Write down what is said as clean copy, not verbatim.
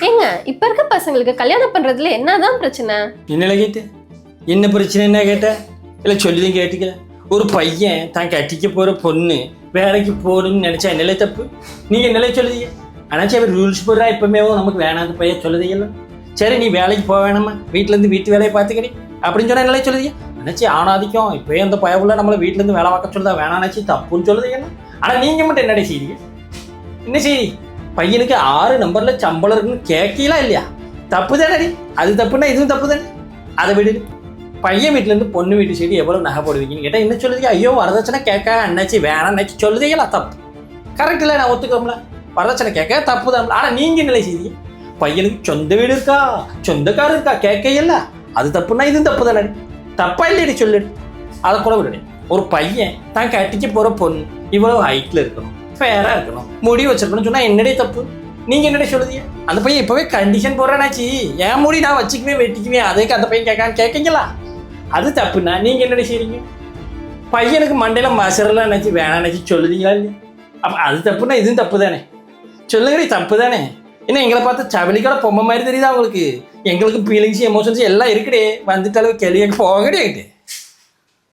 ஏங்க இப்ப இருக்க பசங்களுக்கு கல்யாணம் பண்றதுல என்னதான் பிரச்சனை? என்னல கேட்ட என்ன பிரச்சனை என்ன கேட்ட இல்லை சொல்லிதான் கேட்டுக்கல. ஒரு பையன் தான் கட்டிக்க போகிற பொண்ணு வேலைக்கு போகணும்னு நினச்சா என்னலே தப்பு? நீங்கள் என்னலே சொல்லுதீங்க? ஆனால் அவர் ரூல்ஸ் போடுறா இப்போமே நமக்கு வேணாத பையன் சொல்லுதீங்கல்ல. சரி நீ வேலைக்கு போக வேணாமா, வீட்டிலேருந்து வீட்டு வேலையை பார்த்துக்கிறீ அப்படின்னு சொன்னால் என்னலே சொல்லுதீங்க? நினச்சி ஆணாதிக்கம் இப்போயே அந்த பயவுள்ள நம்மளை வீட்டிலேருந்து வேலை பார்க்க சொல்லுதா வேணாச்சு தப்புன்னு சொல்லுதீங்கல்ல. ஆனால் நீங்கள் மட்டும் என்னடே செய்றீங்க? என்ன செய்தி பையனுக்கு 6 நம்பரில் சம்பளம் இருக்குன்னு கேட்கலாம் இல்லையா? தப்பு தானே. அது தப்புன்னா இதுவும் தப்பு தானே. அதை விடு. பையன் வீட்டிலேருந்து பொண்ணு வீட்டு சைடு எவ்வளோ நகை போடுவீங்கன்னு கேட்டால் என்ன சொல்லுதீங்க? ஐயோ வரதட்சணை கேட்க அண்ணாச்சி வேணாம் அண்ணாச்சி சொல்லுதீங்களா? தப்பு. கரெக்ட் இல்லை, நான் ஒத்துக்கோம்ல. வரதட்சணை கேட்க தப்பு தான். ஆனால் நீங்கள் நிலை செய்தீங்க பையனுக்கு சொந்த வீடு இருக்கா சொந்த கார் இருக்கா கேட்கல. அது தப்புன்னா இதுவும் தப்பு தானே. தப்பா இல்லையடி சொல்லு. அதை கூட விடுறேன். ஒரு பையன் தான் கட்டிக்க போகிற பொண்ணு இவ்வளோ ஹைட்டில் இருக்கணும், ஃபேராக இருக்கணும், முடி வச்சிருக்கணும்னு சொன்னால் என்னடே தப்பு? நீங்கள் என்னடே சொல்லுதீங்க? அந்த பையன் இப்போவே கண்டிஷன் போடுறேனாச்சி என் முடி நான் வச்சுக்குவேன் வெட்டிக்குவேன் அதுக்கு அந்த பையன் கேட்கீங்களா? அது தப்புண்ணா. நீங்கள் என்னடே செய்றீங்க? பையனுக்கு மண்டையில் மசரெல்லாம் நினச்சி வேணாச்சு சொல்லுதீங்களா இல்லையா? அப்போ அது தப்புன்னா இதுவும் தப்பு தானே. சொல்லுங்கடி தப்பு தானே. ஏன்னா எங்களை பார்த்து சபலிக்கோட பொம்மை மாதிரி தெரியுதா உங்களுக்கு? எங்களுக்கு ஃபீலிங்ஸ் எமோஷன்ஸ் எல்லாம் இருக்குடே. வந்துட்டாலும் கேள்வி போகடே.